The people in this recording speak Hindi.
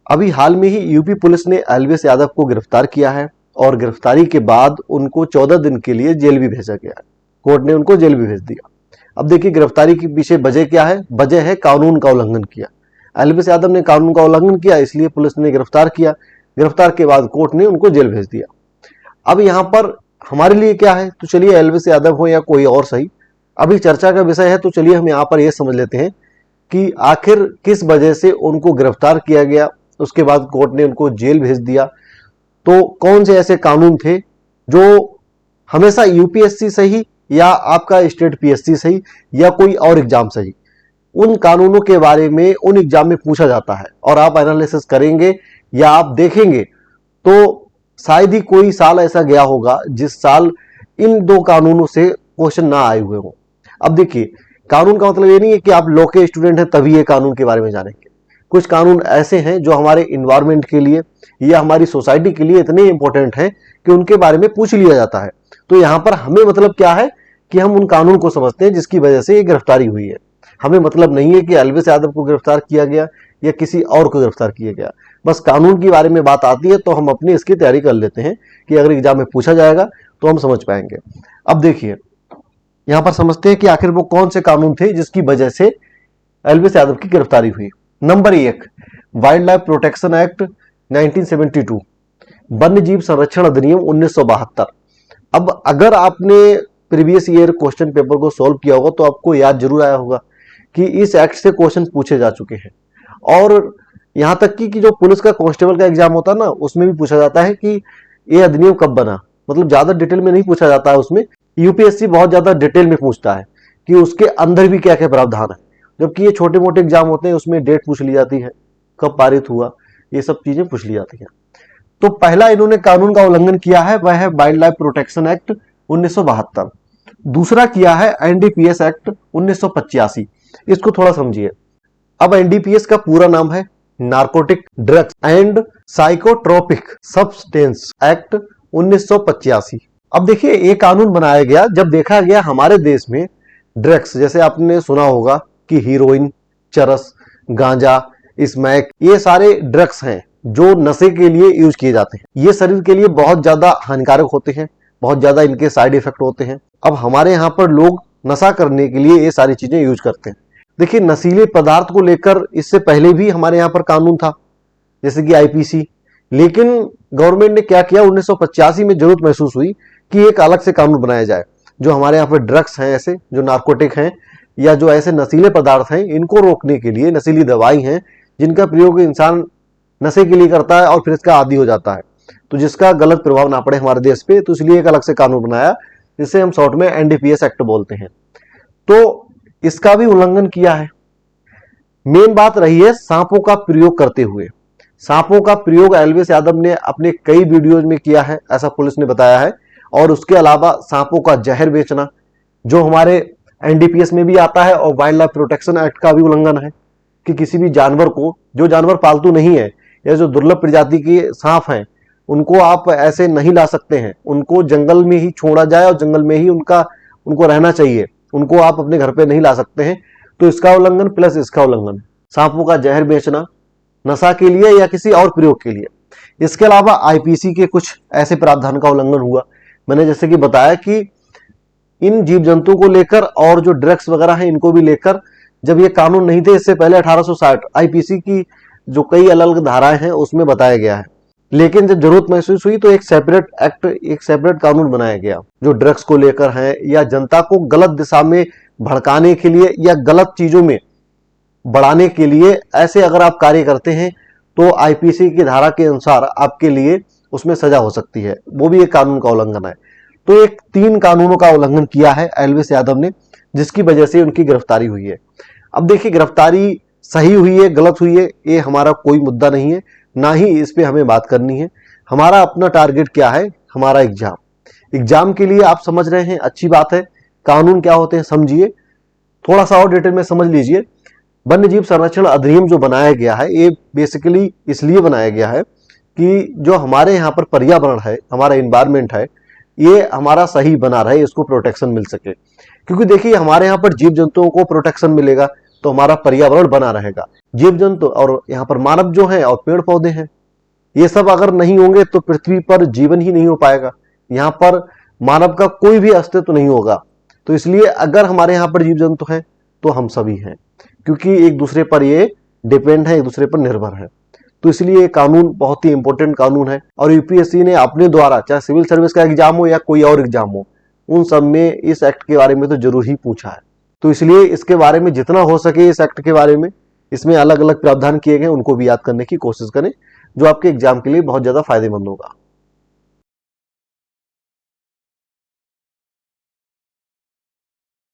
अभी हाल में ही यूपी पुलिस ने एल्विस यादव को गिरफ्तार किया है और गिरफ्तारी के बाद उनको 14 दिन के लिए जेल भी भेजा गया है। कोर्ट ने उनको जेल भी भेज दिया। अब देखिए गिरफ्तारी के पीछे वजह क्या है। वजह है कानून का उल्लंघन किया। एल्विस यादव ने कानून का उल्लंघन किया, इसलिए पुलिस ने गिरफ्तार किया। गिरफ्तार के बाद कोर्ट ने उनको जेल भेज दिया। अब यहाँ पर हमारे लिए क्या है, तो चलिए एल्विस यादव हो या कोई और सही, अभी चर्चा का विषय है, तो चलिए हम यहाँ पर यह समझ लेते हैं कि आखिर किस वजह से उनको गिरफ्तार किया गया, उसके बाद कोर्ट ने उनको जेल भेज दिया। तो कौन से ऐसे कानून थे जो हमेशा यूपीएससी सही या आपका स्टेट पीएससी सही या कोई और एग्जाम सही, उन कानूनों के बारे में उन एग्जाम में पूछा जाता है और आप एनालिसिस करेंगे या आप देखेंगे तो शायद ही कोई साल ऐसा गया होगा जिस साल इन दो कानूनों से क्वेश्चन ना आए हुए हो। अब देखिए कानून का मतलब ये नहीं है कि आप लॉ के स्टूडेंट हैं तभी ये कानून के बारे में जानेंगे। कुछ कानून ऐसे हैं जो हमारे इन्वायरमेंट के लिए या हमारी सोसाइटी के लिए इतने इंपॉर्टेंट हैं कि उनके बारे में पूछ लिया जाता है। तो यहाँ पर हमें मतलब क्या है कि हम उन कानून को समझते हैं जिसकी वजह से ये गिरफ्तारी हुई है। हमें मतलब नहीं है कि एल्विस यादव को गिरफ्तार किया गया या किसी और को गिरफ्तार किया गया। बस कानून के बारे में बात आती है तो हम अपनी इसकी तैयारी कर लेते हैं कि अगर एग्जाम में पूछा जाएगा तो हम समझ पाएंगे। अब देखिए यहां पर समझते हैं कि आखिर वो कौन से कानून थे जिसकी वजह से एल्विस यादव की गिरफ्तारी हुई। Number 1, wild life protection act 1972, वन्य जीव संरक्षण अधिनियम 1972। अब अगर आपने प्रीवियस ईयर क्वेश्चन पेपर को सॉल्व किया होगा तो आपको याद जरूर आया होगा कि इस एक्ट से क्वेश्चन पूछे जा चुके हैं। और यहां तक कि जो पुलिस का कांस्टेबल का एग्जाम होता है ना, उसमें भी पूछा जाता है कि ये अधिनियम कब बना। मतलब ज्यादा डिटेल में नहीं पूछा जाता है उसमें, यूपीएससी बहुत ज्यादा डिटेल में पूछता है कि उसके अंदर भी क्या क्या प्रावधान है। जबकि ये छोटे मोटे एग्जाम होते हैं उसमें डेट पूछ ली जाती है, कब पारित हुआ, ये सब चीजें पूछ ली जाती हैं। तो पहला इन्होंने कानून का उल्लंघन किया है वह है वाइल्ड लाइफ प्रोटेक्शन एक्ट 1972। दूसरा किया है एनडीपीएस एक्ट 1985। इसको थोड़ा समझिए। अब एनडीपीएस का पूरा नाम है narcotic drugs and psychotropic substance act 1985। अब देखिए ये कानून बनाया गया जब देखा गया हमारे देश में ड्रग्स, जैसे आपने सुना होगा कि हीरोइन, चरस, गांजा, स्मैक, ये सारे ड्रग्स हैं जो नशे के लिए यूज किए जाते हैं। ये शरीर के लिए बहुत ज्यादा हानिकारक होते हैं, बहुत ज्यादा इनके साइड इफेक्ट होते हैं। अब हमारे यहाँ पर लोग नशा करने के लिए ये सारी चीजें यूज करते हैं। देखिए नशीले पदार्थ को लेकर इससे पहले भी हमारे यहाँ पर कानून था, जैसे कि आईपीसी। लेकिन गवर्नमेंट ने क्या किया, 1985 में जरूरत महसूस हुई कि एक अलग से कानून बनाया जाए जो हमारे यहाँ पर ड्रग्स हैं, ऐसे जो नार्कोटिक हैं या जो ऐसे नशीले पदार्थ हैं, इनको रोकने के लिए, नशीली दवाई हैं जिनका प्रयोग इंसान नशे के लिए करता है और फिर इसका आदी हो जाता है, तो जिसका गलत प्रभाव ना पड़े हमारे देश पे, तो इसलिए एक अलग से कानून बनाया जिसे हम शॉर्ट में एनडीपीएस एक्ट बोलते हैं। तो इसका भी उल्लंघन किया है। मेन बात रही है सांपों का प्रयोग करते हुए। सांपों का प्रयोग एल्विस यादव ने अपने कई वीडियोज में किया है, ऐसा पुलिस ने बताया है। और उसके अलावा सांपों का जहर बेचना जो हमारे एनडीपीएस में भी आता है और वाइल्ड लाइफ प्रोटेक्शन एक्ट का भी उल्लंघन है कि किसी भी जानवर को, जो जानवर पालतू नहीं है या जो दुर्लभ प्रजाति के सांप हैं, उनको आप ऐसे नहीं ला सकते हैं। उनको जंगल में ही छोड़ा जाए और जंगल में ही उनको रहना चाहिए। उनको आप अपने घर पे नहीं ला सकते हैं। तो इसका उल्लंघन प्लस इसका उल्लंघन, सांपों का जहर बेचना नशा के लिए या किसी और प्रयोग के लिए। इसके अलावा आईपीसी के कुछ ऐसे प्रावधान का उल्लंघन हुआ। मैंने जैसे कि बताया कि इन जीव जंतुओं को लेकर और जो ड्रग्स वगैरह हैं इनको भी लेकर जब ये कानून नहीं थे, इससे पहले 1860 आईपीसी की जो कई अलग अलग धाराएं हैं उसमें बताया गया है। लेकिन जब जरूरत महसूस हुई तो एक सेपरेट एक्ट, एक सेपरेट कानून बनाया गया जो ड्रग्स को लेकर है या जनता को गलत दिशा में भड़काने के लिए या गलत चीजों में बढ़ाने के लिए। ऐसे अगर आप कार्य करते हैं तो आईपीसी की धारा के अनुसार आपके लिए उसमें सजा हो सकती है, वो भी एक कानून का उल्लंघन है। तो एक 3 कानूनों का उल्लंघन किया है एल्विस यादव ने, जिसकी वजह से उनकी गिरफ्तारी हुई है। अब देखिए गिरफ्तारी सही हुई है गलत हुई है ये हमारा कोई मुद्दा नहीं है, ना ही इस पे हमें बात करनी है। हमारा अपना टारगेट क्या है, हमारा एग्जाम के लिए आप समझ रहे हैं, अच्छी बात है। कानून क्या होते हैं समझिए, थोड़ा सा और डिटेल में समझ लीजिए। वन्य जीव संरक्षण अधिनियम जो बनाया गया है ये बेसिकली इसलिए बनाया गया है कि जो हमारे यहाँ पर पर्यावरण है, हमारा एनवायरमेंट है, ये हमारा सही बना रहे, इसको प्रोटेक्शन मिल सके। क्योंकि देखिए हमारे यहाँ पर जीव जंतुओं को प्रोटेक्शन मिलेगा तो हमारा पर्यावरण बना रहेगा। जीव जंतु और यहाँ पर मानव जो है और पेड़ पौधे हैं, ये सब अगर नहीं होंगे तो पृथ्वी पर जीवन ही नहीं हो पाएगा। यहाँ पर मानव का कोई भी अस्तित्व नहीं होगा। तो इसलिए अगर हमारे यहाँ पर जीव जंतु हैं तो हम सभी हैं, क्योंकि एक दूसरे पर ये डिपेंड है, एक दूसरे पर निर्भर है। तो इसलिए ये कानून बहुत ही इंपॉर्टेंट कानून है और यूपीएससी ने अपने द्वारा, चाहे सिविल सर्विस का एग्जाम हो या कोई और एग्जाम हो, उन सब में इस एक्ट के बारे में तो जरूर ही पूछा है। तो इसलिए इसके बारे में जितना हो सके, इस एक्ट के बारे में, इसमें अलग अलग प्रावधान किए गए, उनको भी याद करने की कोशिश करें, जो आपके एग्जाम के लिए बहुत ज्यादा फायदेमंद होगा।